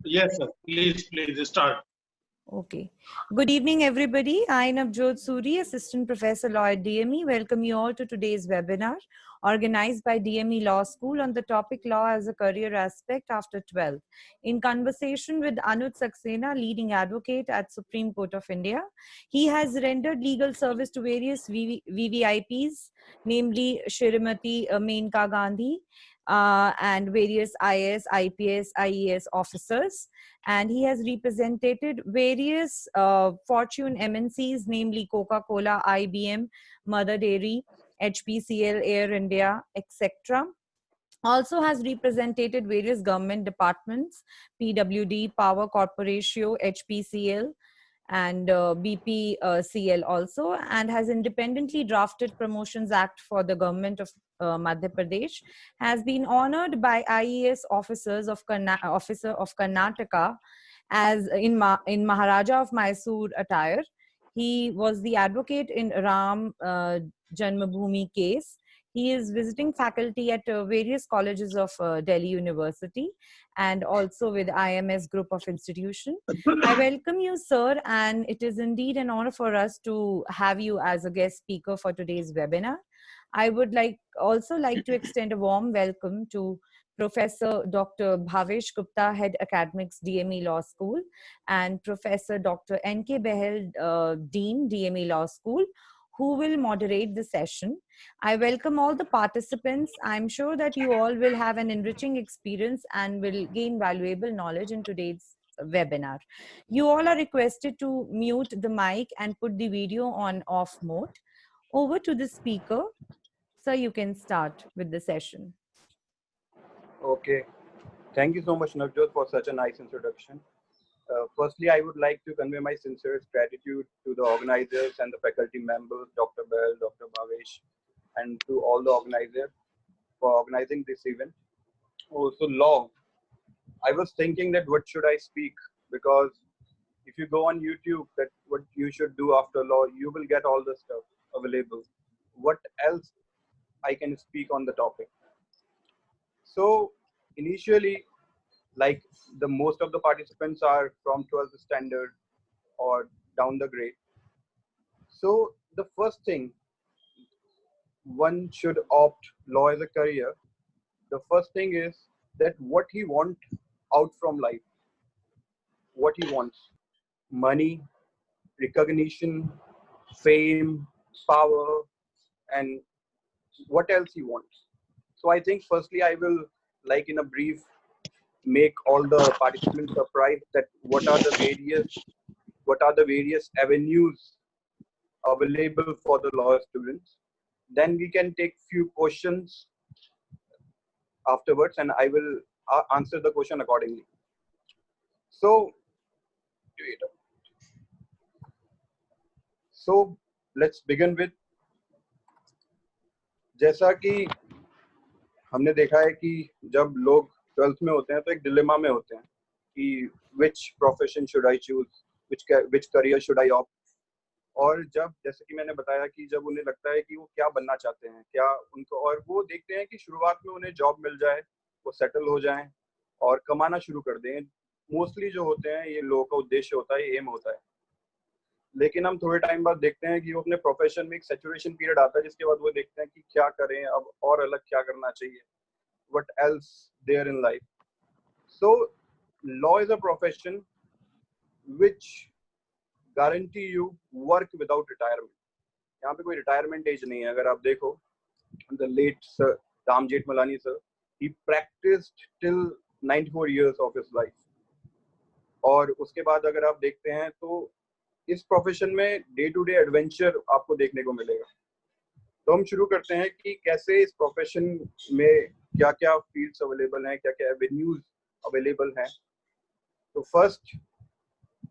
Yes, sir. Please start. Okay. Good evening, everybody. I am Navjot Suri, Assistant Professor Law at DME. Welcome you all to today's webinar organized by DME Law School on the topic Law as a Career Aspect after 12. In conversation with Anuj Saxena, leading advocate at Supreme Court of India, he has rendered legal service to various VVIPs, namely Shrimati Menka Gandhi, and various IAS, IPS, IES officers, and he has represented various Fortune MNCs, namely Coca-Cola, IBM, Mother Dairy, HPCL, Air India, etc. Also has represented various government departments, PWD, Power Corporation, HPCL, and BPCL also, and has independently drafted Promotions Act for the government of Madhya Pradesh, has been honored by IES officers of Karnataka as in Maharaja of Mysore attire. He was the advocate in Ram Janmabhoomi case. He is visiting faculty at various colleges of Delhi University and also with IMS group of institution. I welcome you, sir, and it is indeed an honor for us to have you as a guest speaker for today's webinar. I would also like to extend a warm welcome to Professor Dr. Bhavesh Gupta, Head Academics, DME Law School, and Professor Dr. N.K. Behel, Dean, DME Law School, who will moderate the session. I welcome all the participants. I'm sure that you all will have an enriching experience and will gain valuable knowledge in today's webinar. You all are requested to mute the mic and put the video on off mode. Over to the speaker. Sir, you can start with the session. Okay. Thank you so much, Navjot, for such a nice introduction. Firstly, I would like to convey my sincerest gratitude to the organizers and the faculty members, Dr. Bell, Dr. Bhavesh, and to all the organizers for organizing this event. Also, law. I was thinking that what should I speak, because if you go on YouTube, that what you should do after law, you will get all the stuff available. What else I can speak on the topic? So initially, like the most of the participants are from 12th standard or down the grade. So the first thing one should opt law as a career. The first thing is that what he wants out from life, what he wants: money, recognition, fame, power, and what else he wants. So I think firstly I will, like in a brief, make all the participants surprised that what are the various avenues available for the law students. Then we can take few questions afterwards, and I will answer the question accordingly. So let's begin with, जैसा कि हमने देखा है कि जब लोग 12th में होते हैं तो एक डिलेमा में होते हैं कि which profession should I choose, which career should I opt. और जब, जैसे कि मैंने बताया, कि जब उन्हें लगता है कि वो क्या बनना चाहते हैं, क्या उनको, और वो देखते हैं कि शुरुआत में उन्हें जॉब मिल जाए, वो सेटल हो जाएं और कमाना शुरू कर दें। मोस्टली जो होते हैं ये लोगों का उद्देश्य होता है, एम होता है। लेकिन हम थोड़े टाइम बाद देखते हैं कि वो अपने प्रोफेशन में एक सैचुरेशन पीरियड आता है, जिसके बाद वो देखते हैं कि क्या करें अब, और अलग क्या करना चाहिए, what else there in life. So law is a profession which guarantee you work without retirement. यहाँ पे कोई रिटायरमेंट एज नहीं है। अगर आप देखो, the late sir Ram Jethmalani sir, he practiced till 94 years of his life. और उसके बाद अगर आप देखते हैं तो इस प्रोफेशन में डे टू डे एडवेंचर आपको देखने को मिलेगा। तो हम शुरू करते हैं कि कैसे इस प्रोफेशन में क्या क्या फील्ड्स अवेलेबल हैं, क्या क्या एवेन्यूज अवेलेबल हैं। तो फर्स्ट,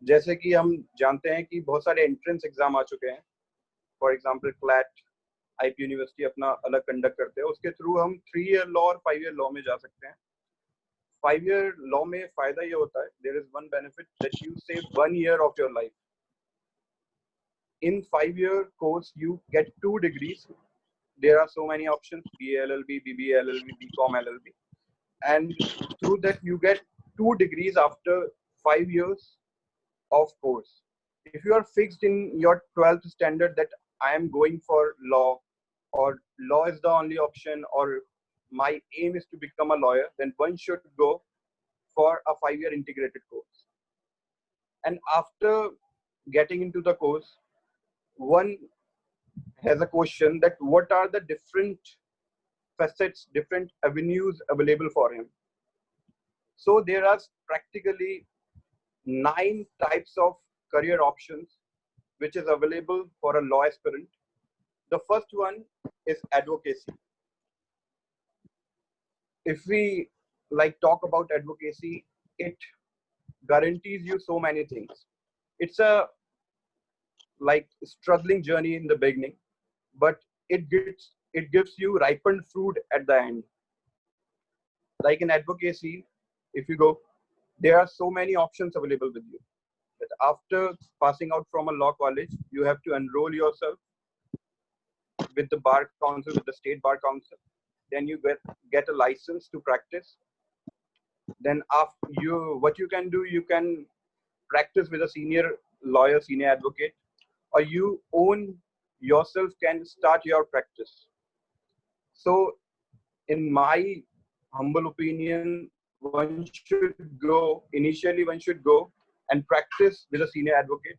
जैसे कि हम जानते हैं कि बहुत सारे एंट्रेंस एग्जाम आ चुके हैं। For example CLAT, IP university अपना अलग कंडक्ट करते हैं, उसके थ्रू हम 3 ईयर लॉ और 5 ईयर लॉ में जा सकते हैं। 5 ईयर लॉ में फायदा ये होता है, there is one benefit, that you save 1 year of your life. In 5-year course, you get 2 degrees. There are so many options: BA LLB, BBA LLB, BCom LLB, and through that you get 2 degrees after 5 years of course. If you are fixed in your 12th standard that I am going for law, or law is the only option, or my aim is to become a lawyer, then one should go for a 5-year integrated course. And after getting into the course, one has a question that what are the different facets, different avenues available for him. So there are practically 9 types of career options which is available for a law aspirant. The first one is advocacy. If we talk about advocacy, it guarantees you so many things. It's a struggling journey in the beginning, but it gives you ripened fruit at the end. Like in advocacy, if you go, there are so many options available with you. That after passing out from a law college, you have to enroll yourself with the bar council, with the state bar council. Then you get a license to practice. Then what you can do, you can practice with a senior lawyer, senior advocate, or you own yourself can start your practice. So in my humble opinion, initially one should go and practice with a senior advocate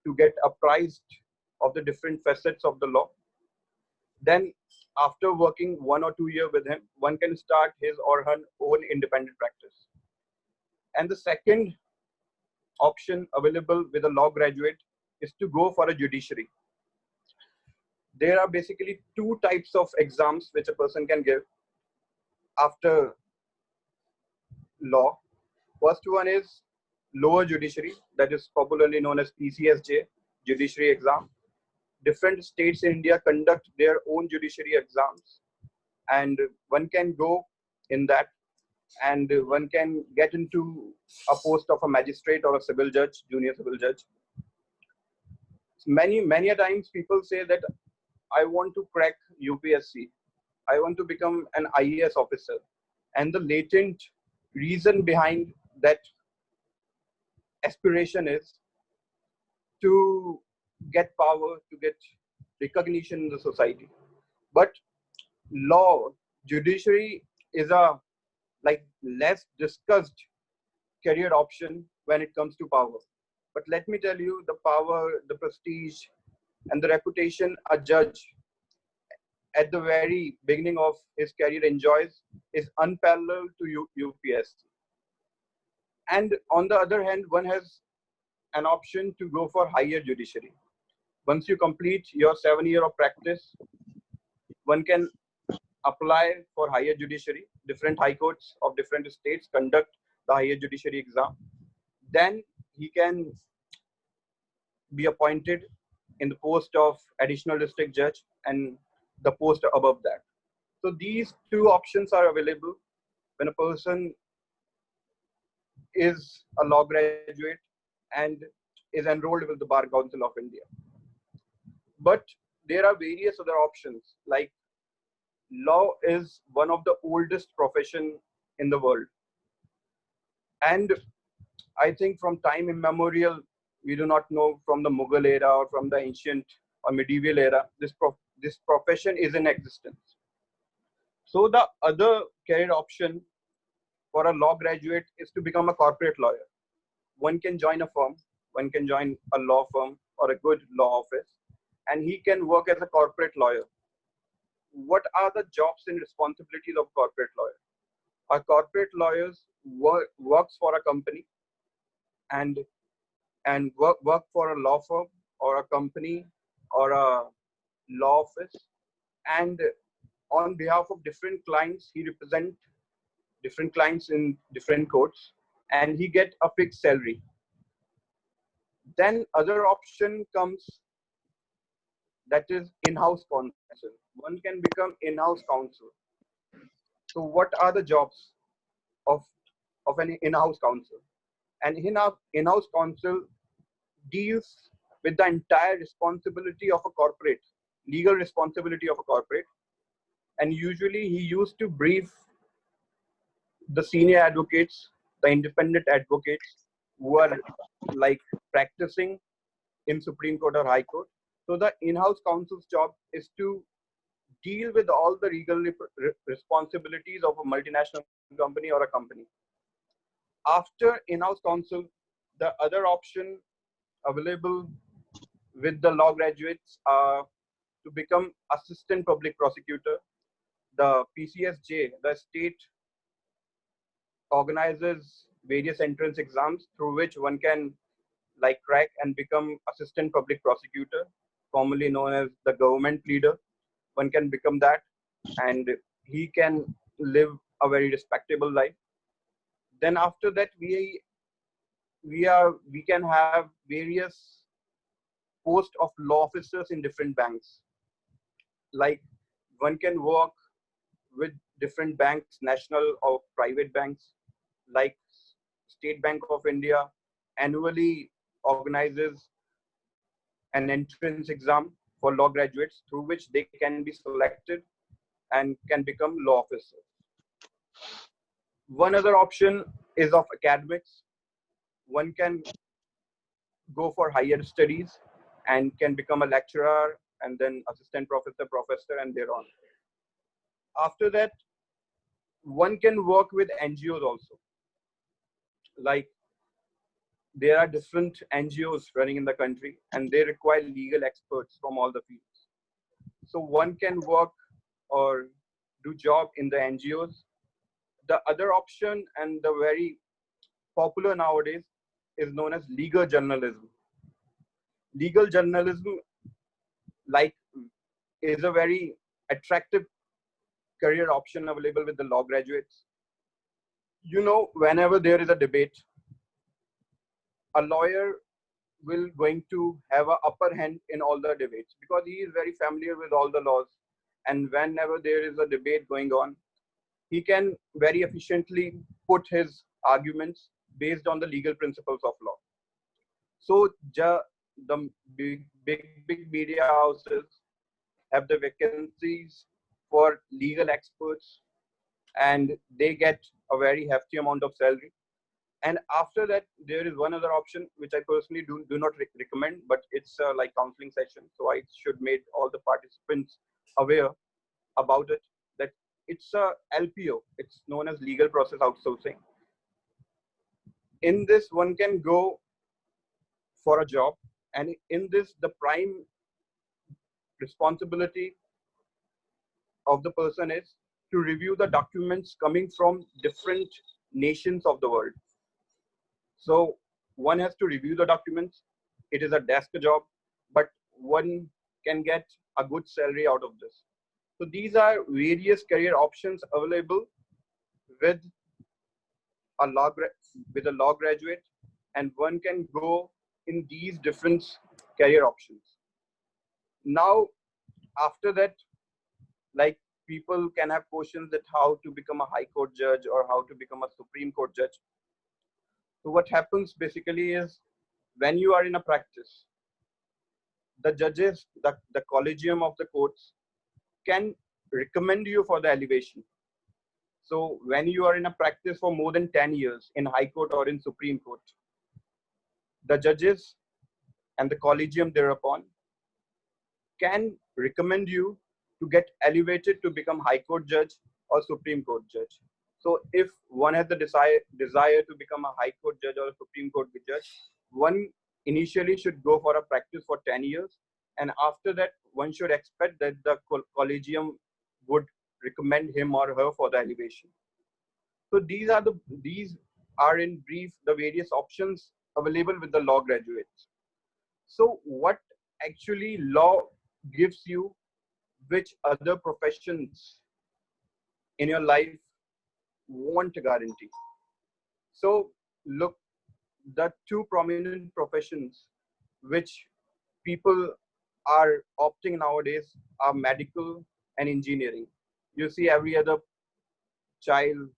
to get apprised of the different facets of the law. Then after working 1 or 2 years with him, one can start his or her own independent practice. And the second option available with a law graduate is to go for a judiciary. There are basically 2 types of exams which a person can give after law. First one is lower judiciary, that is popularly known as PCSJ, judiciary exam. Different states in India conduct their own judiciary exams, and one can go in that, and one can get into a post of a magistrate or a civil judge, junior civil judge. Many a times people say that I want to crack UPSC, I want to become an IAS officer, and the latent reason behind that aspiration is to get power, to get recognition in the society. But law, judiciary is a less discussed career option when it comes to power. But let me tell you, the power, the prestige, and the reputation a judge at the very beginning of his career enjoys is unparalleled to UPSC. And on the other hand, one has an option to go for higher judiciary. Once you complete your 7 years of practice, one can apply for higher judiciary. Different high courts of different states conduct the higher judiciary exam. Then he can be appointed in the post of additional district judge and the post above that. So these 2 options are available when a person is a law graduate and is enrolled with the Bar Council of India. But there are various other options, like law is one of the oldest profession in the world. And I think from time immemorial, we do not know from the Mughal era or from the ancient or medieval era, this profession is in existence. So the other career option for a law graduate is to become a corporate lawyer. One can join a firm, one can join a law firm or a good law office, and he can work as a corporate lawyer. What are the jobs and responsibilities of corporate lawyer? A corporate lawyers works for a company and work for a law firm or a company or a law office, and on behalf of different clients, he represent different clients in different courts, and he get a fixed salary. Then other option comes, that is in-house counsel. One can become in-house counsel. So what are the jobs of an in-house counsel? And in-house counsel deals with the entire responsibility of a corporate, legal responsibility of a corporate. And usually he used to brief the senior advocates the independent advocates who are like practicing in Supreme Court or High Court. So the in-house counsel's job is to deal with all the legal responsibilities of a multinational company or a company. After in-house counsel, the other option available with the law graduates are to become assistant public prosecutor. The PCSJ, the state, organizes various entrance exams through which one can like crack and become assistant public prosecutor, formerly known as the government pleader. One can become that, and he can live a very respectable life. Then after that, we can have various posts of law officers in different banks. Like one can work with different banks, national or private banks, like State Bank of India annually organizes an entrance exam for law graduates through which they can be selected and can become law officers. One other option is of academics. One can go for higher studies and can become a lecturer and then assistant professor, and thereon. After that, one can work with NGOs also. Like there are different NGOs running in the country and they require legal experts from all the fields. So one can work or do job in the NGOs. The other option and the very popular nowadays is known as legal journalism. Legal journalism like is a very attractive career option available with the law graduates. You know, whenever there is a debate, a lawyer will going to have an upper hand in all the debates because he is very familiar with all the laws. And whenever there is a debate going on, he can very efficiently put his arguments based on the legal principles of law. So the big media houses have the vacancies for legal experts and they get a very hefty amount of salary. And after that, there is one other option which I personally do not recommend, but it's like counseling session. So I should make all the participants aware about it, that it's a LPO. It's known as legal process outsourcing. In this, one can go for a job, and in this, the prime responsibility of the person is to review the documents coming from different nations of the world. So one has to review the documents. It is a desk job, but one can get a good salary out of this. So these are various career options available with a law graduate, and one can go in these different career options. Now, after that, like people can have questions that how to become a high court judge or how to become a Supreme Court judge. So what happens basically is when you are in a practice, the judges, the collegium of the courts can recommend you for the elevation. So when you are in a practice for more than 10 years in High Court or in Supreme Court, the judges and the collegium thereupon can recommend you to get elevated to become High Court judge or Supreme Court judge. So if one has the desire to become a High Court judge or a Supreme Court judge, one initially should go for a practice for 10 years. And after that, one should expect that the collegium would recommend him or her for the elevation. So these are in brief the various options available with the law graduates. So what actually law gives you, which other professions in your life won't guarantee? So look, the two prominent professions which people are opting nowadays are medical and engineering. You see every other child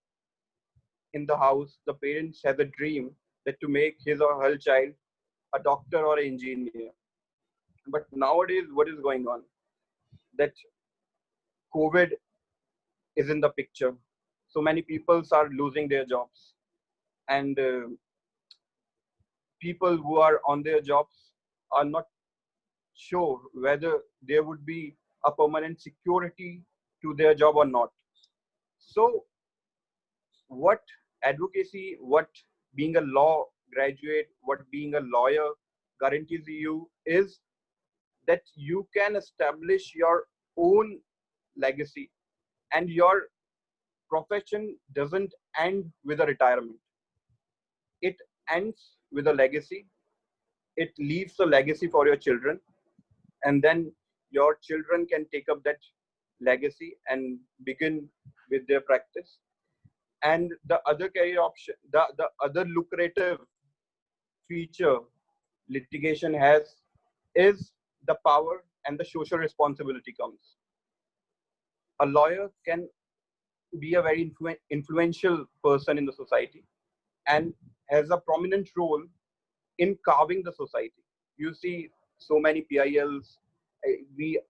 in the house, the parents have a dream that to make his or her child a doctor or an engineer. But nowadays, what is going on? That COVID is in the picture. So many people are losing their jobs. and people who are on their jobs are not sure whether there would be a permanent security to their job or not. So what advocacy, what being a law graduate, what being a lawyer guarantees you is that you can establish your own legacy, and your profession doesn't end with a retirement. It ends with a legacy. It leaves a legacy for your children, and then your children can take up that legacy and begin with their practice. And the other career option, the other lucrative feature litigation has is the power and the social responsibility comes. A lawyer can be a very influential person in the society and has a prominent role in carving the society. You see so many PILs. We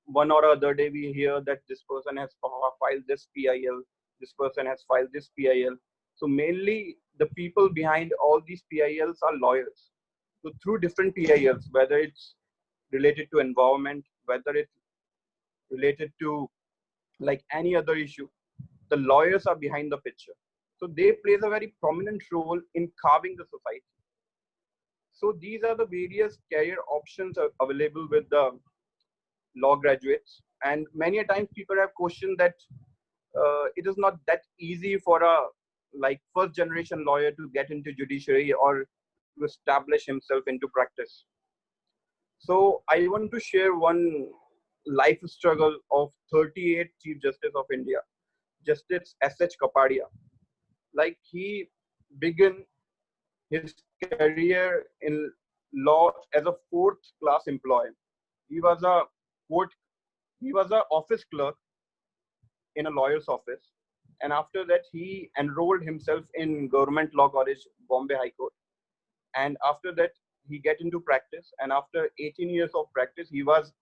one or other day we hear that this person has filed this PIL, this person has filed this PIL. So mainly the people behind all these PILs are lawyers. So through different PILs, whether it's related to environment, whether it's related to like any other issue, the lawyers are behind the picture. So they plays a very prominent role in carving the society. So these are the various career options available with the law graduates. And many a times people have questioned that it is not that easy for a like first generation lawyer to get into judiciary or to establish himself into practice. So I want to share one life struggle of 38th Chief Justice of India, Justice S.H. Kapadia. Like he began his career in law as a fourth class employee. He was a court, he was an office clerk in a lawyer's office. And after that, he enrolled himself in Government Law College, Bombay High Court. And after that, he get into practice. And after 18 years of practice, he was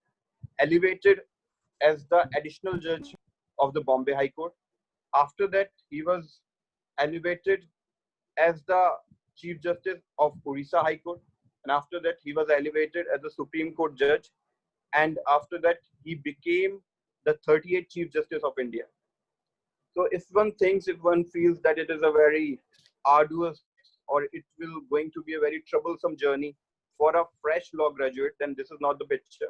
elevated as the additional judge of the Bombay High Court. After that, he was elevated as the Chief Justice of Orissa High Court. And after that, he was elevated as the Supreme Court judge. And after that, he became the 38th Chief Justice of India. So if one thinks, if one feels that it is a very arduous or it will going to be a very troublesome journey for a fresh law graduate, then this is not the picture.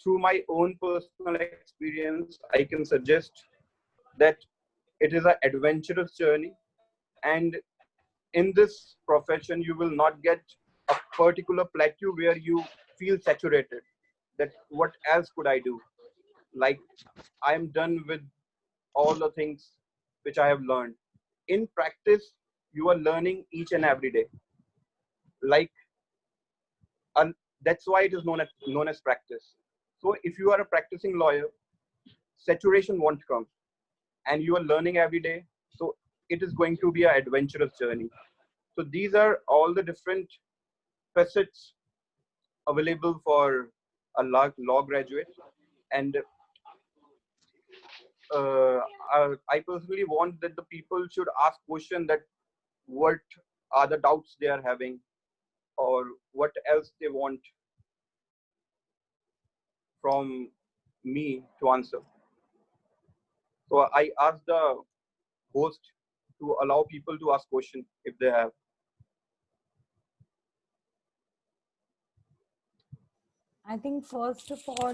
Through my own personal experience, I can suggest that it is an adventurous journey. And in this profession, you will not get a particular plateau where you feel saturated. That what else could I do? Like I am done with all the things which I have learned. In practice, you are learning each and every day. Like that's why it is known as practice. So if you are a practicing lawyer, saturation won't come, and you are learning every day. So it is going to be an adventurous journey. So these are all the different facets available for a law graduate. And I personally want that the people should ask questions that what are the doubts they are having or what else they want from me to answer. So I ask the host to allow people to ask questions if they have. I think first of all,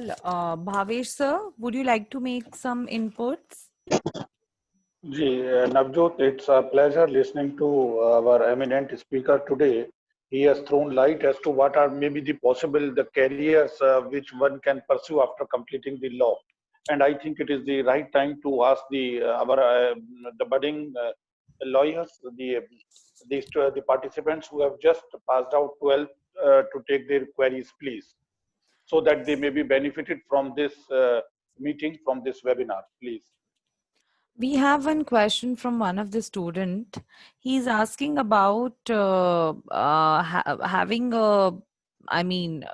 Bhavesh sir, would you like to make some inputs? Navjot, it's a pleasure listening to our eminent speaker today. He has thrown light as to what are maybe the possible the careers which one can pursue after completing the law. And I think it is the right time to ask the budding lawyers, the participants who have just passed out 12 to take their queries, please, so that they may be benefited from this meeting, from this webinar, please. We have one question from one of the student. He's asking about having a, I mean,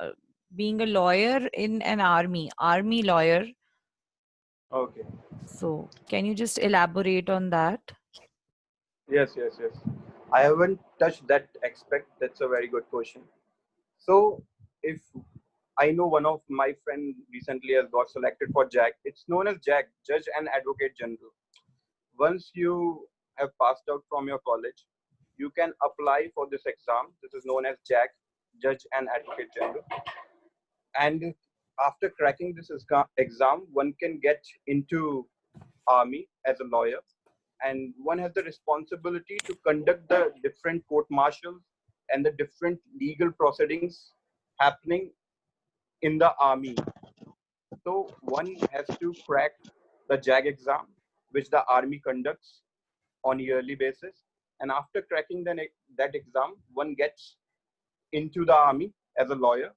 being a lawyer in an army lawyer. Okay. So can you just elaborate on that? Yes. I haven't touched that aspect. That's a very good question. So, if I know one of my friend recently has got selected for JAG, it's known as JAG, Judge and Advocate General. Once you have passed out from your college, you can apply for this exam. This is known as JAG, Judge and Advocate General. And after cracking this exam, one can get into army as a lawyer, and one has the responsibility to conduct the different court martials and the different legal proceedings happening in the army. So one has to crack the JAG exam, which the army conducts on a yearly basis. And after cracking that exam, one gets into the army as a lawyer,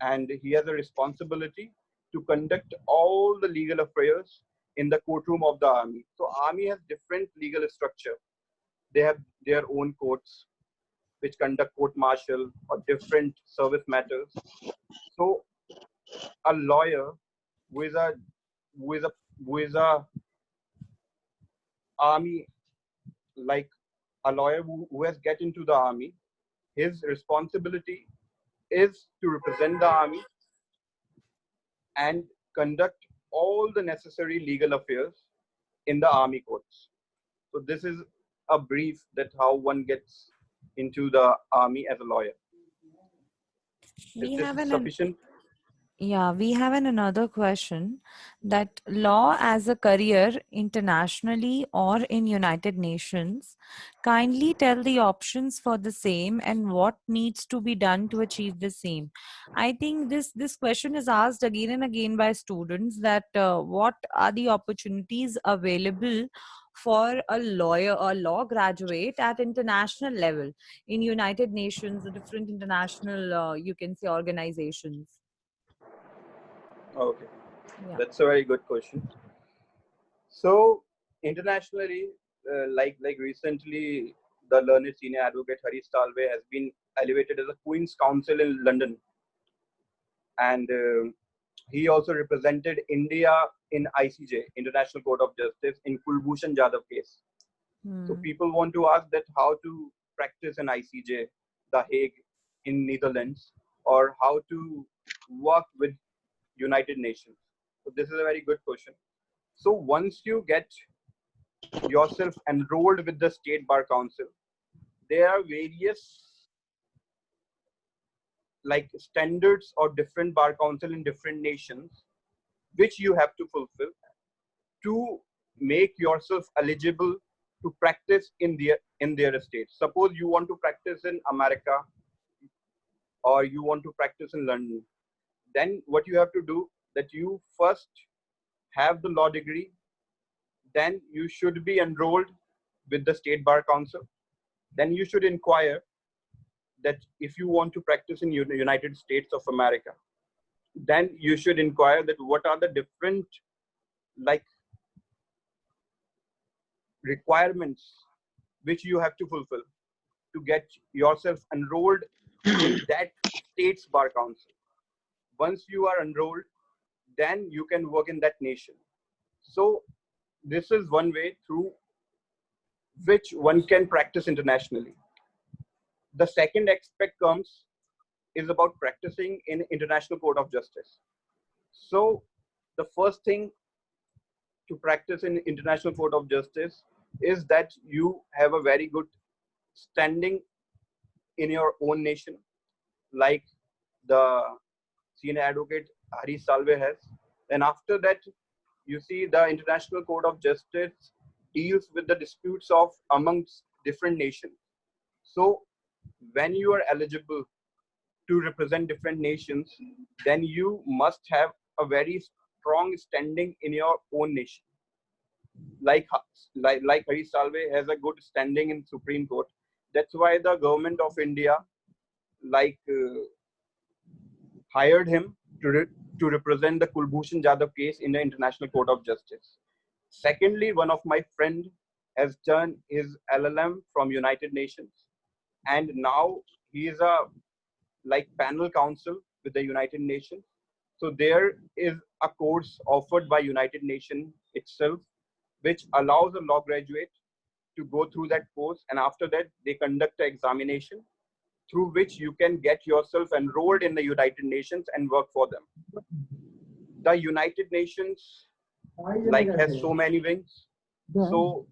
and he has a responsibility to conduct all the legal affairs in the courtroom of the army. So army has different legal structure. They have their own courts which conduct court martial or different service matters. So a lawyer who is a who is a who is a army, like a lawyer who has get into the army, his responsibility is to represent the army and conduct all the necessary legal affairs in the army courts. So this is a brief that how one gets into the army as a lawyer. We Is this have an sufficient? Yeah, we have another question that law as a career internationally or in United Nations. Kindly tell the options for the same and what needs to be done to achieve the same. I think this question is asked again and again by students that what are the opportunities available for a lawyer or law graduate at international level in United Nations or different international you can say organizations. Okay, Yeah. that's a very good question. So internationally, like recently, the learned senior advocate Harish Salve has been elevated as a Queen's Counsel in London, and he also represented India in ICJ, International Court of Justice, in Kulbhushan Jadhav case. So people want to ask that how to practice in ICJ, The Hague in Netherlands, or how to work with United Nations. So this is a very good question. So once you get yourself enrolled with the State Bar Council, there are various like standards or different bar council in different nations which you have to fulfill to make yourself eligible to practice in their state. Suppose you want to practice in America or you want to practice in London, then what you have to do that you first have the law degree, then you should be enrolled with the State Bar Council. Then you should inquire that if you want to practice in United States of America, then you should inquire that what are the different like requirements which you have to fulfill to get yourself enrolled in that state's bar council. Once you are enrolled, then you can work in that nation. So this is one way through which one can practice internationally. The second aspect comes is about practicing in International Court of Justice. So the first thing to practice in International Court of Justice is that you have a very good standing in your own nation, like the senior advocate Harish Salve has. And after that, you see the International Court of Justice deals with the disputes of amongst different nations. So when you are eligible to represent different nations, then you must have a very strong standing in your own nation. Like Harish Salve has a good standing in Supreme Court. That's why the government of India like hired him to represent the Kulbhushan Jadhav case in the International Court of Justice. Secondly, one of my friend has done his LLM from United Nations, and now he is a like panel counsel with the United Nations. So there is a course offered by United Nations itself, which allows a law graduate to go through that course, and after that they conduct an examination through which you can get yourself enrolled in the United Nations and work for them. The United Nations has so many wings, so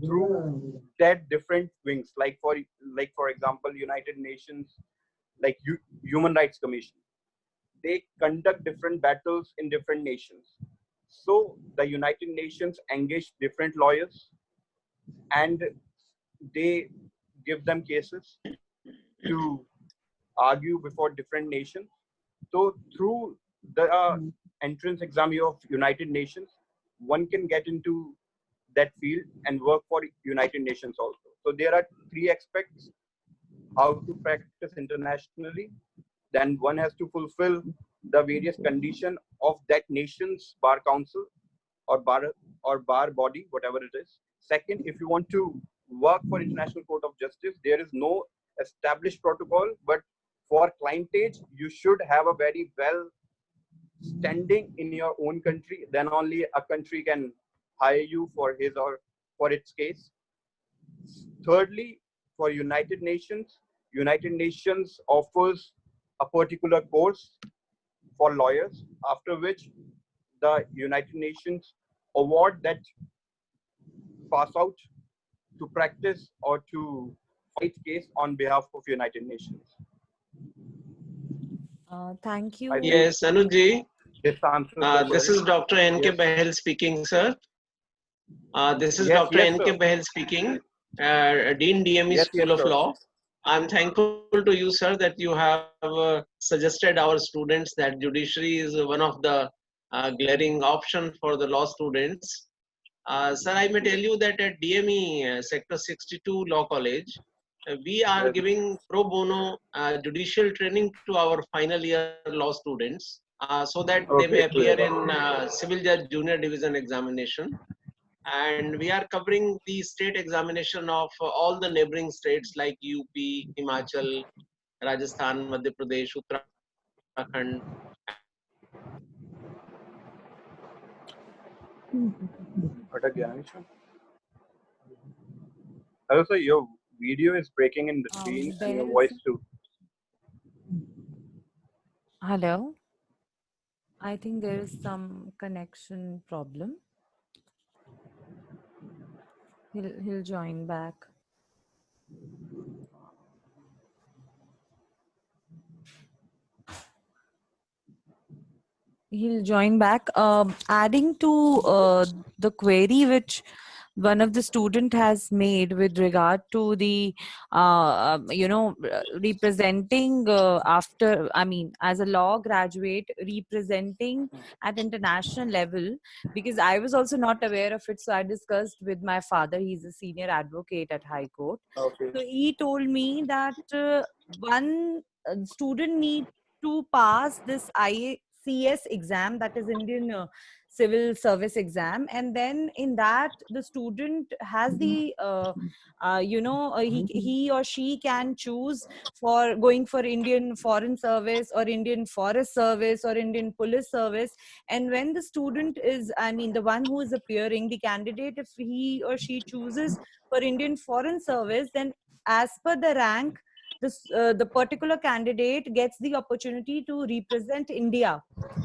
through that different wings, like for example, United Nations, like Human Rights Commission, they conduct different battles in different nations. So the United Nations engage different lawyers and they give them cases to argue before different nations. So through the entrance exam of United Nations, one can get into that field and work for United Nations also. So there are three aspects: how to practice internationally, then one has to fulfill the various conditions of that nation's bar council or bar body, whatever it is. Second, if you want to work for International Court of Justice, there is no established protocol, but for clientage, you should have a very well standing in your own country. Then only a country can hire you for his or for its case. Thirdly, for United Nations offers a particular course for lawyers, after which the United Nations award that pass out to practice or to fight case on behalf of United Nations. Thank you. Yes, Anuj, This answers this is Dr. N.K. Yes. Bahel speaking, sir. This is Yes, Dr. yes, N.K. sir. Bahel speaking, Dean DME Yes, School yes, of sir. Law. I'm thankful to you, sir, that you have suggested our students that judiciary is one of the glaring option for the law students. Sir, I may tell you that at DME Sector 62 Law College, we are Yes. giving pro bono judicial training to our final year law students so that they may appear in Civil Judge Junior Division examination. And we are covering the state examination of all the neighboring states like UP, Himachal, Rajasthan, Madhya Pradesh, Uttarakhand. Hello, sir. Your video is breaking in between, and your voice too. Hello. I think there is some connection problem. He'll join back. He'll join back. Adding to the query which one of the student has made with regard to the representing after, I mean, as a law graduate, representing at international level, because I was also not aware of it, so I discussed with my father. He's a senior advocate at High Court. Okay. So he told me that one student need to pass this ICS exam, that is Indian Civil Service exam, and then in that the student has the he or she can choose for going for Indian Foreign Service or Indian Forest Service or Indian Police Service. And when the student is, I mean, the one who is appearing, the candidate, if he or she chooses for Indian Foreign Service, then as per the rank, the particular candidate gets the opportunity to represent India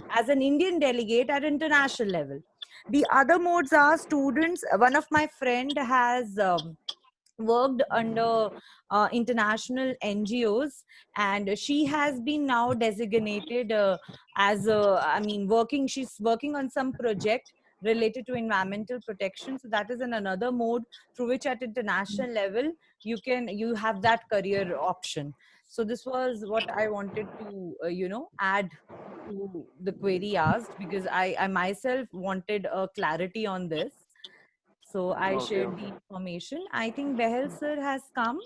as an Indian delegate at international level. The other modes are students. One of my friend has worked under international NGOs, and she has been now designated as a, I mean, she's working on some project related to environmental protection. So that is another mode through which at international level you have that career option. So this was what I wanted to add to the query asked, because I myself wanted a clarity on this. So I shared the information. I think Behel sir has come.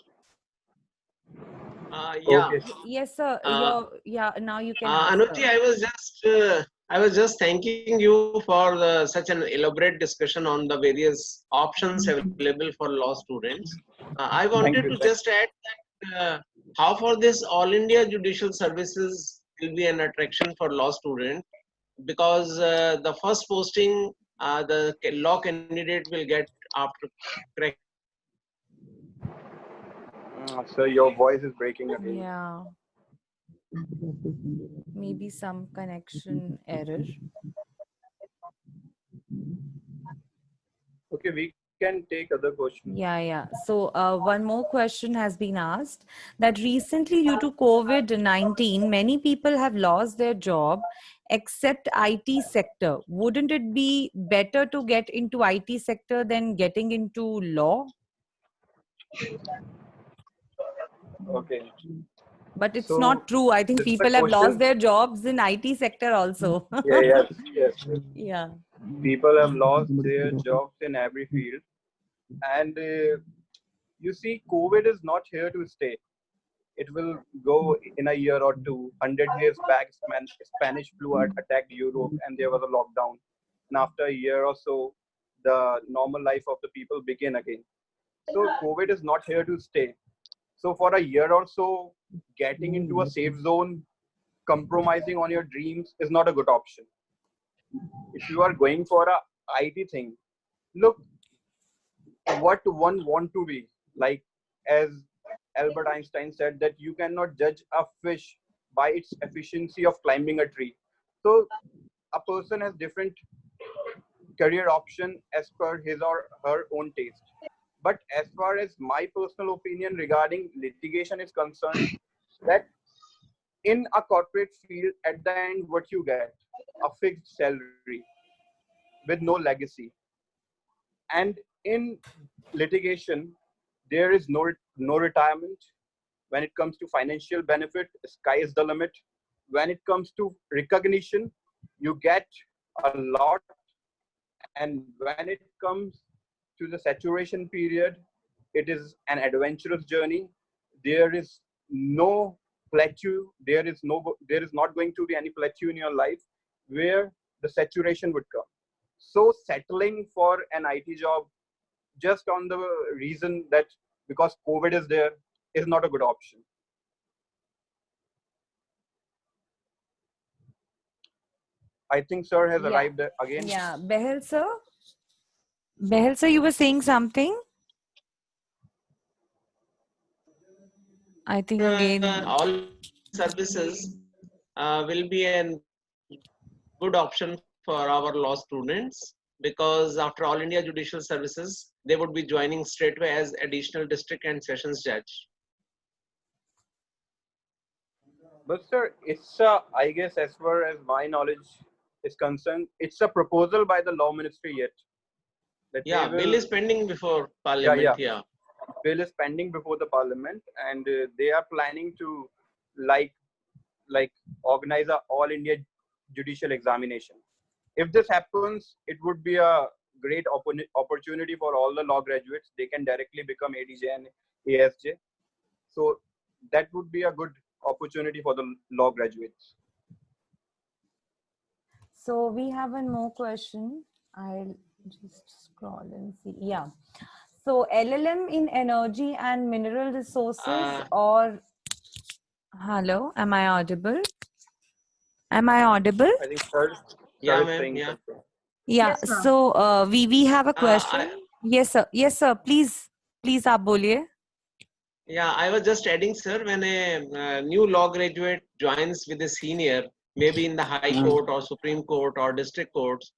Yeah. Okay. Yes, sir. Now you can ask. Anuj, I was just thanking you for such an elaborate discussion on the various options available for law students. I wanted to just add that how for this All India Judicial Services will be an attraction for law students, because the first posting the law candidate will get after cracking Sir, your voice is breaking again. Yeah. Maybe some connection error. Okay, we can take other questions. Yeah. So one more question has been asked that recently due to COVID-19, many people have lost their job except IT sector. Wouldn't it be better to get into IT sector than getting into law? Okay. But it's So not true. I think this is a people have lost question. their jobs in IT sector also. Yeah, yes. Yeah. People have lost their jobs in every field, and you see, COVID is not here to stay. It will go in a year or two. 100 years back, Spanish flu attacked Europe, and there was a lockdown. And after a year or so, the normal life of the people began again. So COVID is not here to stay. So for a year or so, getting into a safe zone, compromising on your dreams is not a good option. If you are going for a IT thing, look what one want to be. Like as Albert Einstein said that you cannot judge a fish by its efficiency of climbing a tree. So a person has different career option as per his or her own taste. But as far as my personal opinion regarding litigation is concerned, that in a corporate field, at the end, what you get a fixed salary with no legacy. And in litigation, there is no retirement. When it comes to financial benefit, sky is the limit. When it comes to recognition, you get a lot. And when it comes to the saturation period, it is an adventurous journey. There is no plateau. There is not going to be any plateau in your life where the saturation would come. So settling for an IT job just on the reason that because COVID is there is not a good option. I think sir has Yeah. arrived again. Yeah. Behel sir? Behel sir, you were saying something? I think again. All services will be a good option for our law students because after All India Judicial Services, they would be joining straightway as additional district and sessions judge. But sir, I guess as far as my knowledge is concerned, it's a proposal by the law ministry yet. That Yeah, they bill will, is pending before Parliament. Yeah. bill is pending before the parliament, and they are planning to like like organize a all India judicial examination. If this happens, it would be a great opportunity for all the law graduates. They can directly become ADJ and ASJ. So that would be a good opportunity for the law graduates. So we have one more question. I'll just scroll and see. Yeah. So LLM in energy and mineral resources or hello, am I audible? Am I audible? I think sir Yeah, is ma'am. saying Yeah. something. Yeah. Yes, ma'am. So we have a question. I, Yes, sir. Yes, sir. Please, आप बोलिए. yeah, I was just adding, sir, when a new law graduate joins with a senior, maybe in the High Court or Supreme Court or District Courts,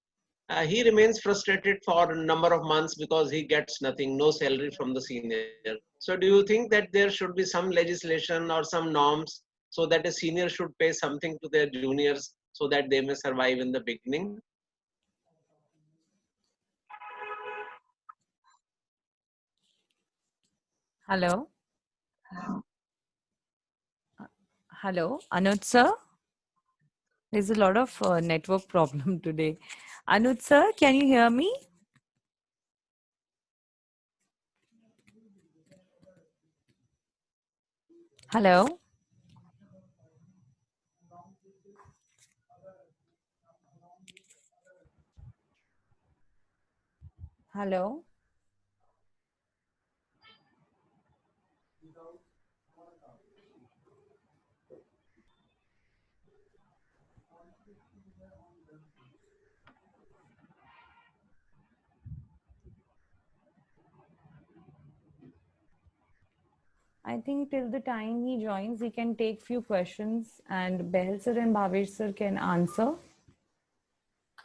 he remains frustrated for a number of months because he gets nothing, no salary from the senior. So do you think that there should be some legislation or some norms so that a senior should pay something to their juniors so that they may survive in the beginning? Hello. Hello, Anuj sir. There's a lot of network problem today. Anuj sir, can you hear me? Hello. Hello. I think till the time he joins, he can take few questions and Behel sir and Bhavesh sir can answer.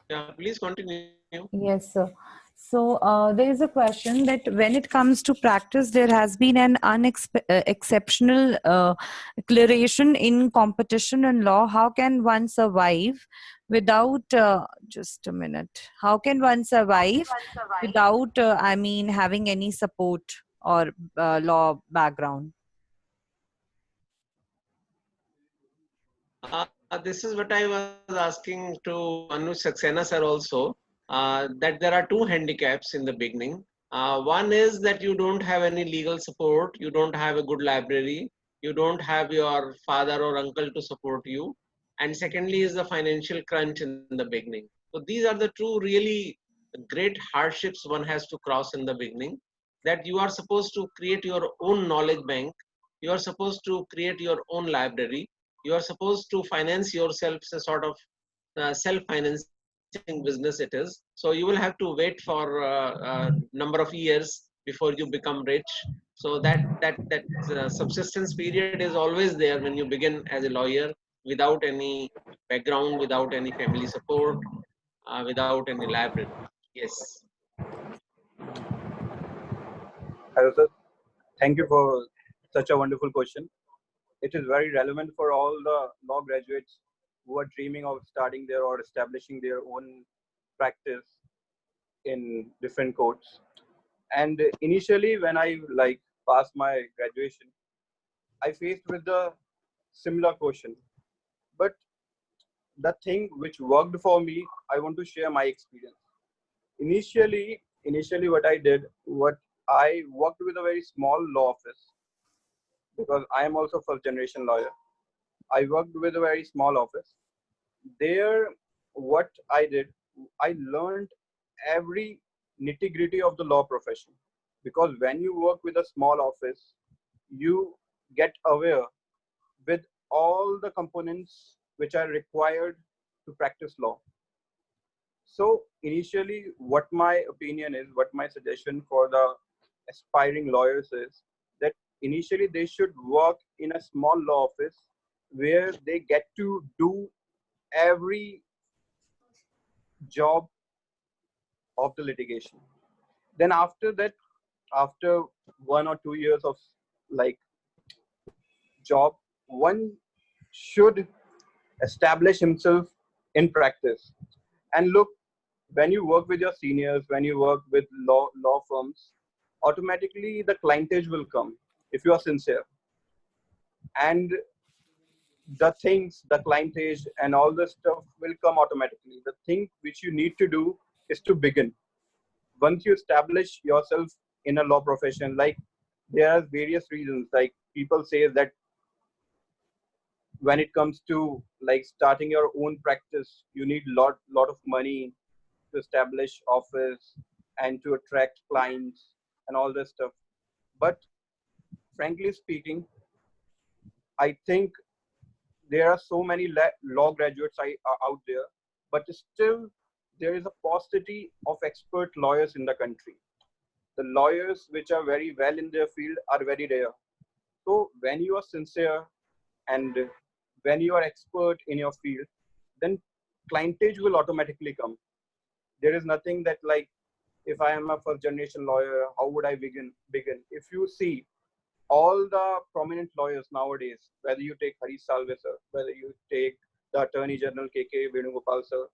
Yeah, please continue. Yes, sir. So there is a question that when it comes to practice, there has been an exceptional declaration in competition and law. How can one survive without, just a minute, how can one survive without, having any support or law background? This is what I was asking to Anuj Saxena sir also, that there are two handicaps in the beginning. One is that you don't have any legal support, you don't have a good library, you don't have your father or uncle to support you. And secondly is the financial crunch in the beginning. So these are the two really great hardships one has to cross in the beginning, that you are supposed to create your own knowledge bank, you are supposed to create your own library, you are supposed to finance yourself, a sort of self-financing business it is. So you will have to wait for a number of years before you become rich. So that subsistence period is always there when you begin as a lawyer, without any background, without any family support, without any library. Yes. Hello, sir. Thank you for such a wonderful question. It is very relevant for all the law graduates who are dreaming of starting their or establishing their own practice in different courts. And initially, when I passed my graduation, I faced with the similar question. But the thing which worked for me, I want to share my experience. Initially, what I worked with a very small law office because I am also first generation lawyer. I worked with a very small office. There, what I did, I learned every nitty gritty of the law profession. Because when you work with a small office, you get aware with all the components which are required to practice law. So initially, what my opinion is, what my suggestion for the aspiring lawyers is that initially they should work in a small law office where they get to do every job of the litigation. Then after that, after 1 or 2 years of like job, one should establish himself in practice. And look, when you work with your seniors, when you work with law firms, automatically the clientage will come if you are sincere. And the things, the clientage and all the stuff will come automatically. The thing which you need to do is to begin. Once you establish yourself in a law profession, like there are various reasons, like people say that when it comes to like starting your own practice, you need lot of money to establish office and to attract clients and all this stuff. But frankly speaking, I think there are so many law graduates out there, but still there is a paucity of expert lawyers in the country. The lawyers which are very well in their field are very rare. So when you are sincere and when you are expert in your field, then clientage will automatically come. There is nothing that like, if I am a first generation lawyer, how would I begin? If you see all the prominent lawyers nowadays, whether you take Harish Salve sir, whether you take the Attorney General K.K. Venugopal sir,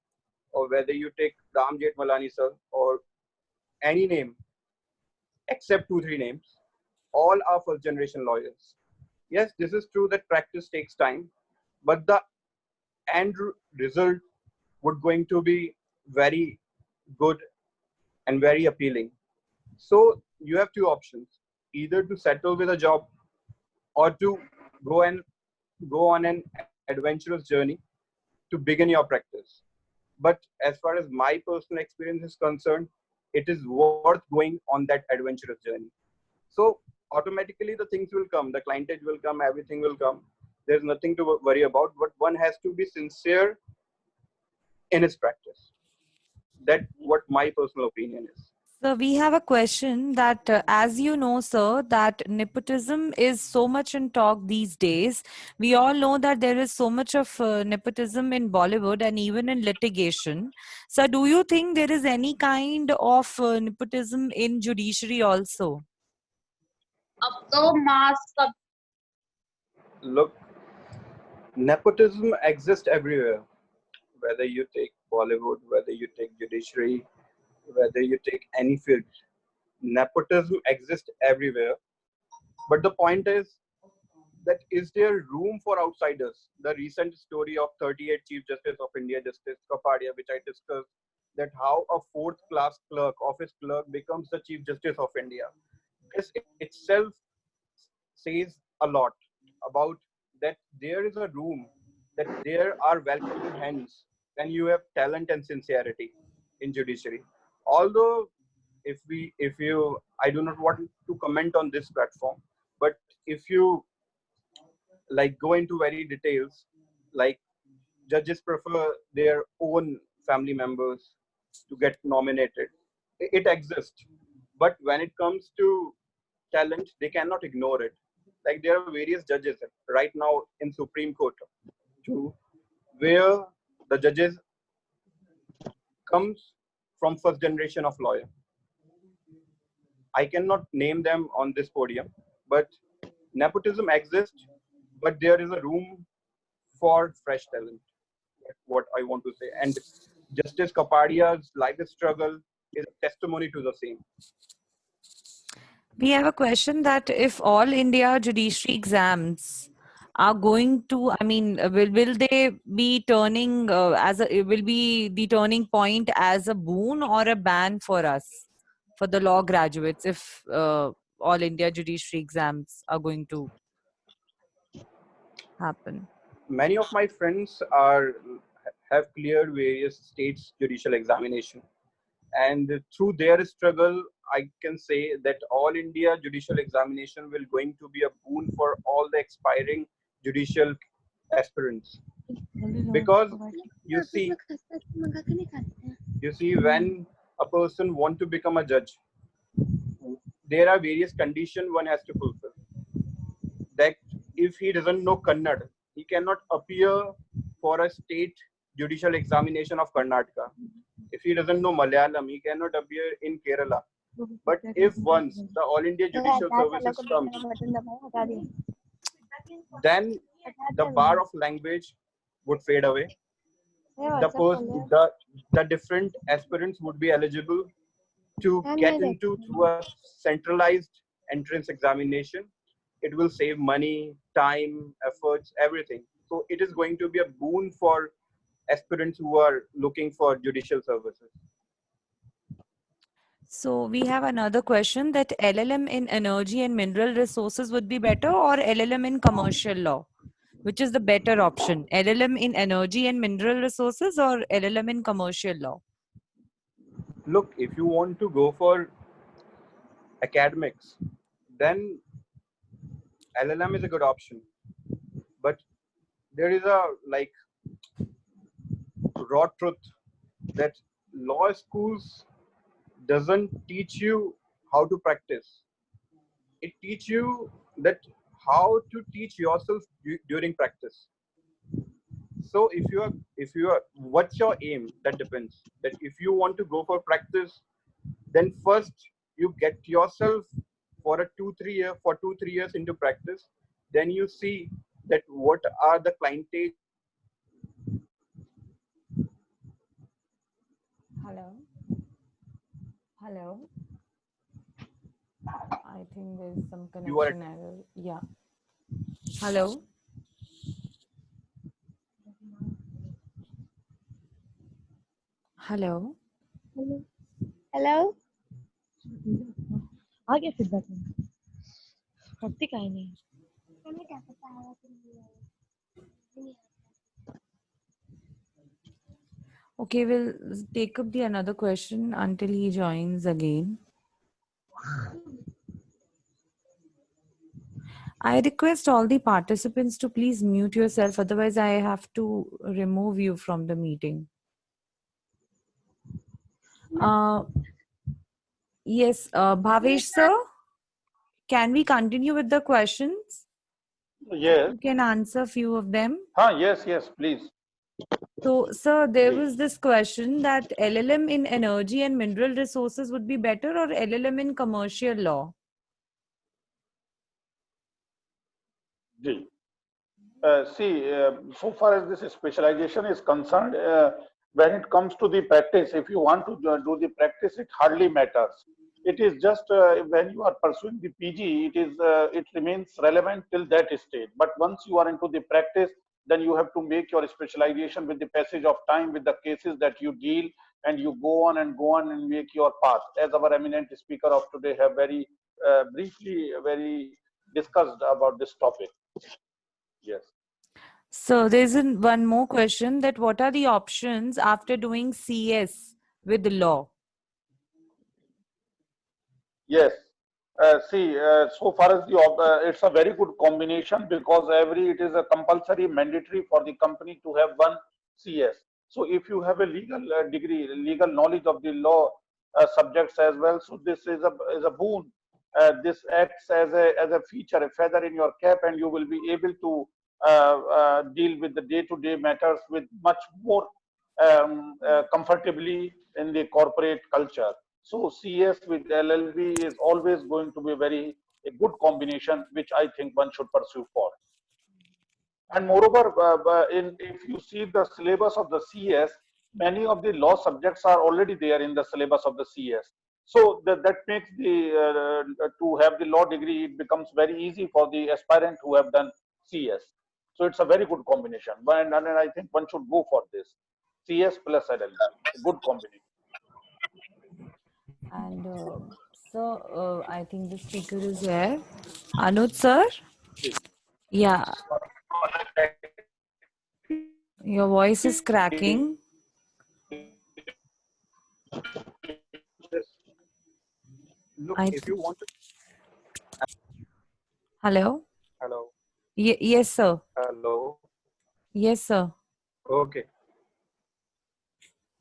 or whether you take Ram Jethmalani sir, or any name except 2-3 names, all are first generation lawyers. Yes, this is true that practice takes time, but the end result would going to be very good and very appealing. So you have two options: either to settle with a job or to go and go on an adventurous journey to begin your practice. But as far as my personal experience is concerned, it is worth going on that adventurous journey. So automatically the things will come, the clientage will come, everything will come. There's nothing to worry about, but one has to be sincere in his practice. That's what my personal opinion is. So we have a question that, as you know, sir, that nepotism is so much in talk these days. We all know that there is so much of nepotism in Bollywood and even in litigation. So do you think there is any kind of nepotism in judiciary also? Look, nepotism exists everywhere. Whether you take Bollywood, whether you take judiciary, whether you take any field, nepotism exists everywhere. But the point is that is there room for outsiders? The recent story of 38 Chief Justice of India, Justice Kapadia, which I discussed, that how a fourth class clerk, office clerk, becomes the Chief Justice of India. This itself says a lot about that there is a room, that there are welcoming hands when you have talent and sincerity in judiciary. Although if you I do not want to comment on this platform, but if you like go into very details, like judges prefer their own family members to get nominated. It exists, but when it comes to talent, they cannot ignore it. Like there are various judges right now in Supreme Court too, where the judges comes from first generation of lawyer. I cannot name them on this podium, but nepotism exists, but there is a room for fresh talent. That's what I want to say. And Justice Kapadia's life struggle is a testimony to the same. We have a question that if all India judiciary exams are going to, I mean, will they be turning will be the turning point as a boon or a ban for us, for the law graduates, if all India judiciary exams are going to happen? Many of my friends are have cleared various states judicial examination, and through their struggle, I can say that all India judicial examination will going to be a boon for all the expiring judicial aspirants. Because you see, when a person want to become a judge, there are various conditions one has to fulfill. That if he doesn't know Kannada, he cannot appear for a state judicial examination of Karnataka. If he doesn't know Malayalam, he cannot appear in Kerala. But if once the All India Judicial Services comes, then the bar of language would fade away. The different aspirants would be eligible to get into through a centralized entrance examination. It will save money, time, efforts, everything. So it is going to be a boon for aspirants who are looking for judicial services. So we have another question that LLM in energy and mineral resources would be better, or LLM in commercial law? Which is the better option? LLM in energy and mineral resources or LLM in commercial law? Look, if you want to go for academics, then LLM is a good option. But there is a like raw truth that law schools doesn't teach you how to practice. It teach you that how to teach yourself during practice. So if you are what's your aim, that depends. That if you want to go for practice, then first you get yourself for a 2-3 years into practice. Then you see that what are the clientage. Hello. I think there's some You are connection error. Yeah. Hello. Hello. Hello आगे feedback करती काहे नहीं Okay, we'll take up the another question until he joins again. I request all the participants to please mute yourself, otherwise I have to remove you from the meeting. Yes, Bhavesh sir, can we continue with the questions? Yes. You can answer few of them. Yes, please. So, sir, there Please. was this question that LLM in energy and mineral resources would be better, or LLM in commercial law? Ji. So far as this specialization is concerned, when it comes to the practice, if you want to do the practice, it hardly matters. It is just when you are pursuing the PG, it remains relevant till that stage. But once you are into the practice, then you have to make your specialization with the passage of time, with the cases that you deal, and you go on and make your path. As our eminent speaker of today have very briefly, very discussed about this topic. Yes. So, there's one more question that what are the options after doing CS with law? Yes. So far as it's a very good combination because it is a compulsory mandatory for the company to have one CS. So if you have a legal degree, legal knowledge of the law subjects as well, so this is a boon. This acts as a feature, a feather in your cap, and you will be able to deal with the day-to-day matters with much more comfortably in the corporate culture. So CS with LLB is always going to be a good combination, which I think one should pursue for. And moreover, if you see the syllabus of the CS, many of the law subjects are already there in the syllabus of the CS. So that makes to have the law degree, it becomes very easy for the aspirant who have done CS. So it's a very good combination. And I think one should go for this. CS plus LLB, a good combination. And so, I think the speaker is here. Anuj sir? Yeah, your voice is cracking. Look, I if you want to. Hello? Hello. Yes, sir. Hello. Yes, sir. Okay.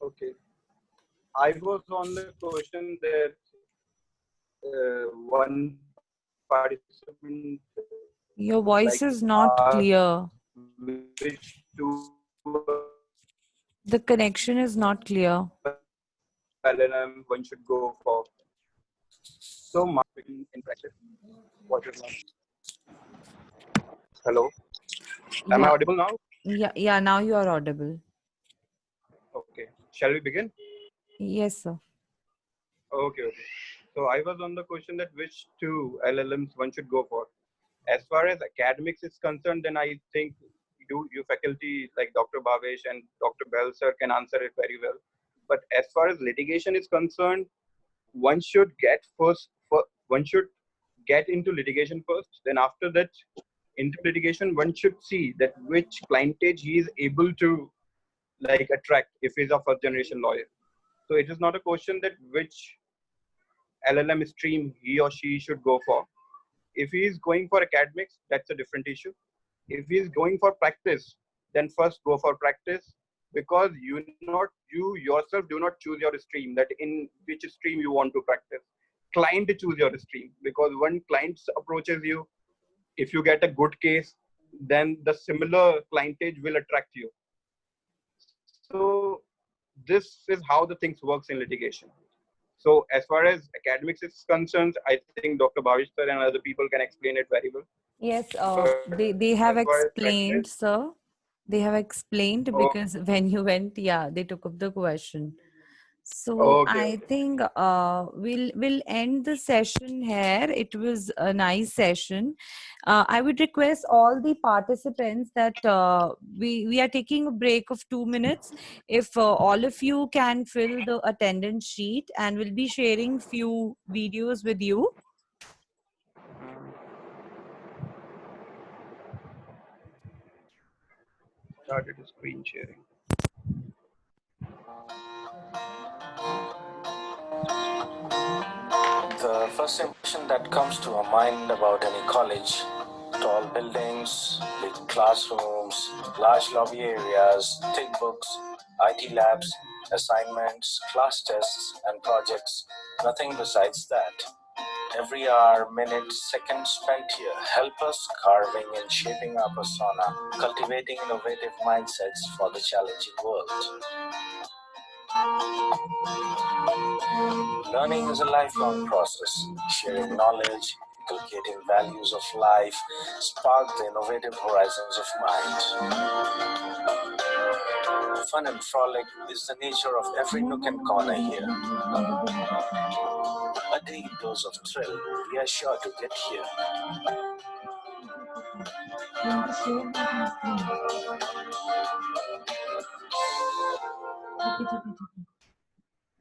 Okay. I was on the question that one participant Your voice like is not clear. which The connection is not clear. LLM one should go for. So in practice, what is my... Hello. Am I Yeah, audible now? yeah, now you are audible. Okay. Shall we begin? Yes, sir. Okay. So I was on the question that which two LLMs one should go for. As far as academics is concerned, then I think you faculty like Dr. Bhavesh and Dr. Bell sir can answer it very well. But as far as litigation is concerned, one should one should get into litigation first. Then after that, into litigation, one should see that which clientage he is able to like attract if he's a first generation lawyer. So it is not a question that which LLM stream he or she should go for. If he is going for academics, that's a different issue. If he is going for practice, then first go for practice because you yourself do not choose your stream, that in which stream you want to practice. Client choose your stream because when client approaches you, if you get a good case, then the similar clientage will attract you. So this is how the things works in litigation. So as far as academics is concerned, I think Dr. Bhavish sir and other people can explain it very well. Yes, But they have as far as explained, practice, sir. They have explained because when you went, yeah, they took up the question. So I think we'll end the session here. It was a nice session. I would request all the participants that we are taking a break of 2 minutes. If all of you can fill the attendance sheet, and we'll be sharing few videos with you. started screen sharing. The first impression that comes to our mind about any college: tall buildings, big classrooms, large lobby areas, thick books, IT labs, assignments, class tests, and projects, nothing besides that. Every hour, minute, second spent here help us carving and shaping our persona, cultivating innovative mindsets for the challenging world. Learning is a lifelong process. Sharing knowledge, inculcating values of life, spark the innovative horizons of mind. Fun and frolic is the nature of every nook and corner here. A deep dose of thrill we are sure to get here.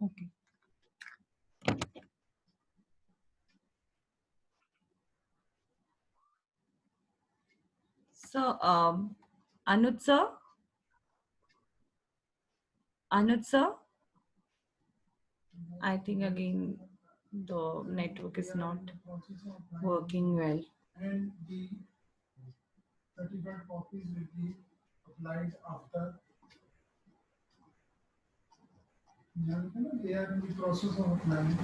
Okay. So, Anuj sir? Anuj sir? I think again the network is not working well. And the certified copies will be applied after. They are in the process of applying.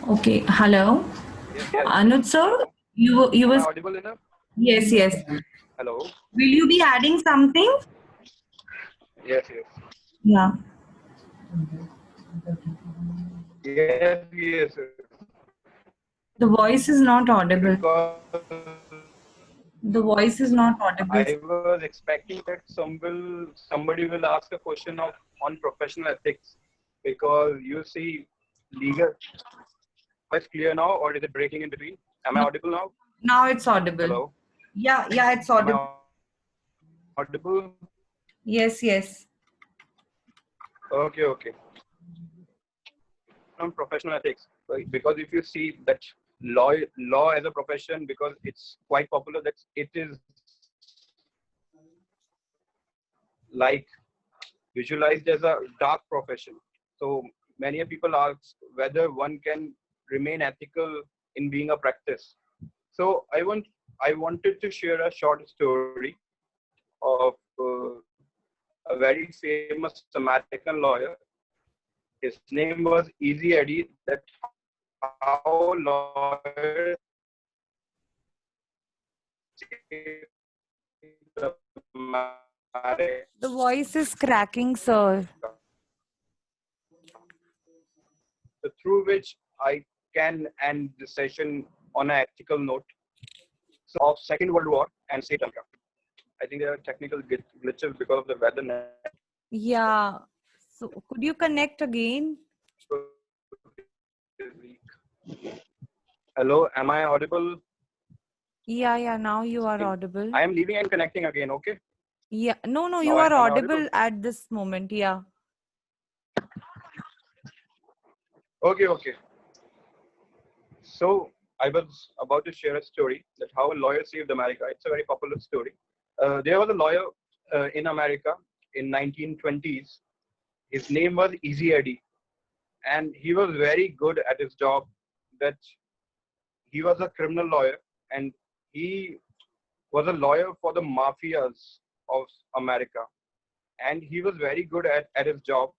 Okay, hello. Yes. Anuj sir, you Am I was audible enough? yes, yes. Hello. Will you be adding something? Yes. Yeah. Yes. The voice is not audible. Because The voice is not audible. I was expecting that somebody will ask a question on professional ethics, because you see legal. Is clear now, or is it breaking in between? Am I audible now? Now it's audible. Hello. Yeah, it's Am I audible. audible? Yes. Okay. On professional ethics, right? Because if you see that law as a profession, because it's quite popular, that it is like visualized as a dark profession. So many people ask whether one can remain ethical in being a practice. So I wanted to share a short story of a very famous American lawyer. His name was Easy Eddie. That how lawyers The voice is cracking, sir. through which I can end the session on an ethical note. So of Second World War and Sri Lanka. I think there are technical glitches because of the weather. Yeah. So could you connect again? Hello, am I audible? Yeah. Now you are audible. I am leaving and connecting again. Okay. Yeah. No. Now You are am I audible at this moment. Yeah. Okay. So I was about to share a story that how a lawyer saved America. It's a very popular story. There was a lawyer in America in 1920s. His name was Easy Eddie, and he was very good at his job. That he was a criminal lawyer, and he was a lawyer for the mafias of America, and he was very good at his job.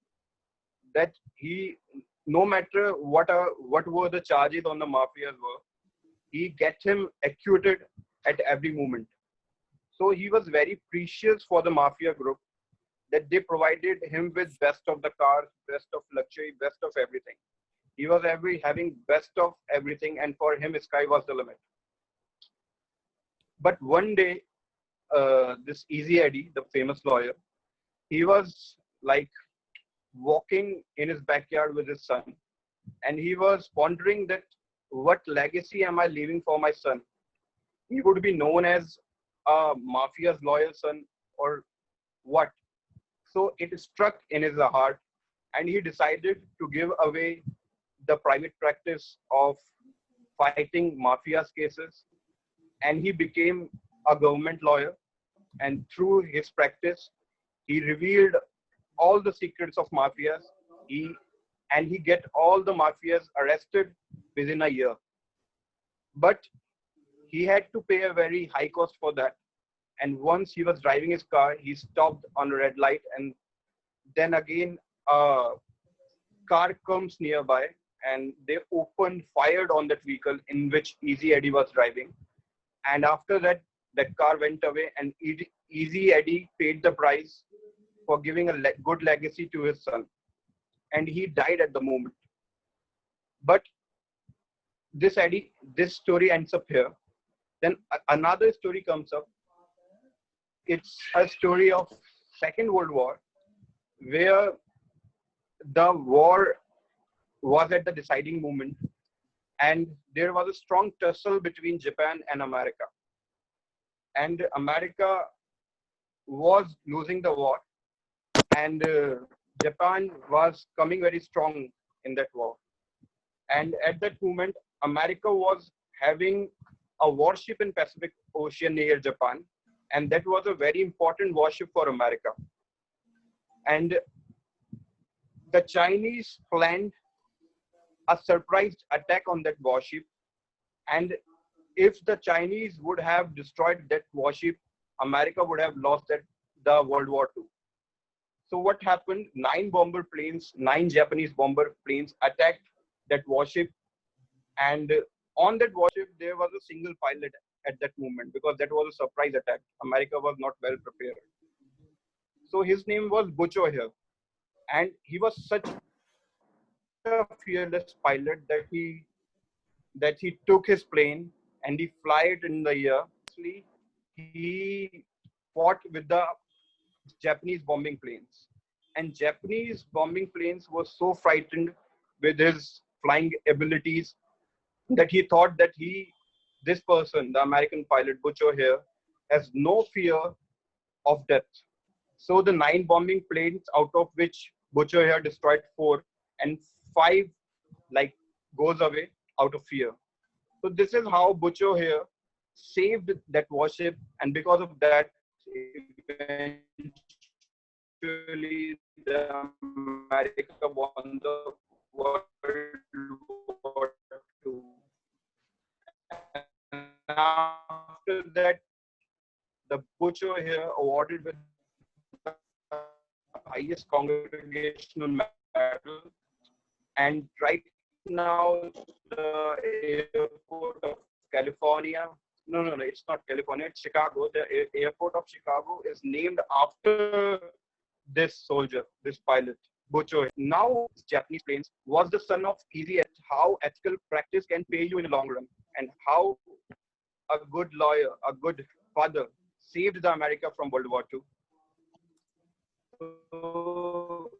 That he, no matter what were the charges on the mafias were, he get him acquitted at every moment. So he was very precious for the mafia group, that they provided him with best of the cars, best of luxury, best of everything. He was having best of everything, and for him, sky was the limit. But one day, this Easy Eddie, the famous lawyer, he was like walking in his backyard with his son, and he was pondering that what legacy am I leaving for my son? He would be known as a mafia's loyal son, or what? So it struck in his heart, and he decided to give away the private practice of fighting mafia's cases, and he became a government lawyer. And through his practice, he revealed all the secrets of mafias. He get all the mafias arrested within a year. But he had to pay a very high cost for that. And once he was driving his car, he stopped on a red light, and then again, a car comes nearby and they fired on that vehicle in which Easy Eddie was driving. And after that, that car went away, and Easy Eddie paid the price for giving a good legacy to his son. And he died at the moment. But this story ends up here. Then another story comes up. It's a story of Second World War, where the war was at the deciding moment, and there was a strong tussle between Japan and America. And America was losing the war, and Japan was coming very strong in that war. And at that moment, America was having a warship in Pacific Ocean near Japan, and that was a very important warship for America. And the Chinese planned a surprise attack on that warship, and if the Chinese would have destroyed that warship, America would have lost the World War II. So what happened? 9 Japanese bomber planes attacked that warship, and on that warship there was a single pilot at that moment, because that was a surprise attack. America was not well prepared. So his name was Butcher here, and he was such a fearless pilot that he took his plane and he flew it in the air. He fought with the Japanese bombing planes, and Japanese bombing planes were so frightened with his flying abilities that he thought that this person, the American pilot Butcher here, has no fear of death. So the 9 bombing planes, out of which Butcher here destroyed 4, and 5 goes away out of fear. So this is how Butcher here saved that warship, and because of that, eventually the America won the World War II. And after that, the Butcher here awarded with the highest congregational medal, and right now the airport of California, no, it's not California, it's Chicago. The airport of Chicago is named after this soldier, this pilot, Butcher. Now, Japanese planes was the son of Easy Ed, how ethical practice can pay you in the long run, and how a good lawyer, a good father saved the America from World War II. So,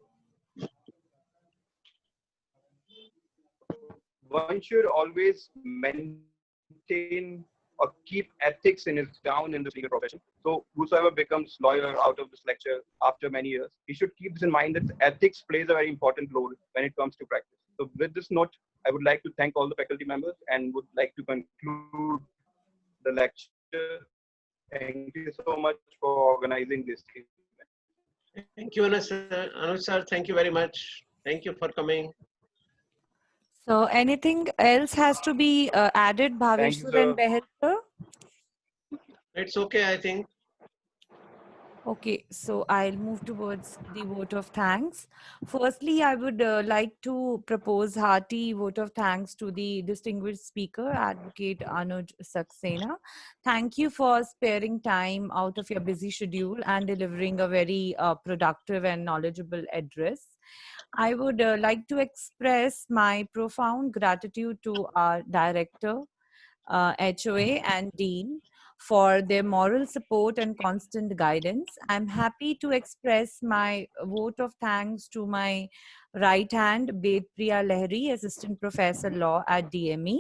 one should always maintain or keep ethics in his down in this legal profession. So whosoever becomes lawyer out of this lecture after many years, he should keep this in mind that ethics plays a very important role when it comes to practice. So with this note, I would like to thank all the faculty members and would like to conclude the lecture. Thank you so much for organizing this event. Thank you, Anuj sir. Anuj sir, thank you very much. Thank you for coming. So anything else has to be added, Thank you, Bhaveshwar and sir. Behel sir? It's okay, I think. Okay, so I'll move towards the vote of thanks. Firstly, I would like to propose hearty vote of thanks to the distinguished speaker, Advocate Anuj Saxena. Thank you for sparing time out of your busy schedule and delivering a very productive and knowledgeable address. I would like to express my profound gratitude to our director, HOA, and Dean for their moral support and constant guidance. I'm happy to express my vote of thanks to my right hand, Bedpriya Lahiri, Assistant Professor Law at DME,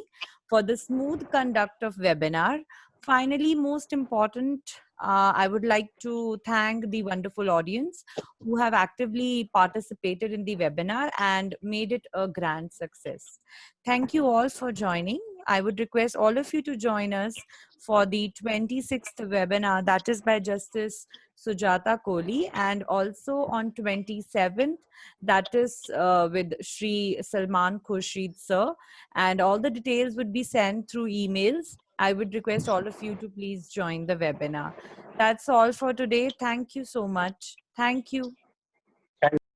for the smooth conduct of webinar. Finally, most important, I would like to thank the wonderful audience who have actively participated in the webinar and made it a grand success. Thank you all for joining. I would request all of you to join us for the 26th webinar, that is by Justice Sujata Kohli, and also on 27th, that is with Shri Salman Khurshid sir, and all the details would be sent through emails. I would request all of you to please join the webinar. That's all for today. Thank you so much. Thank you.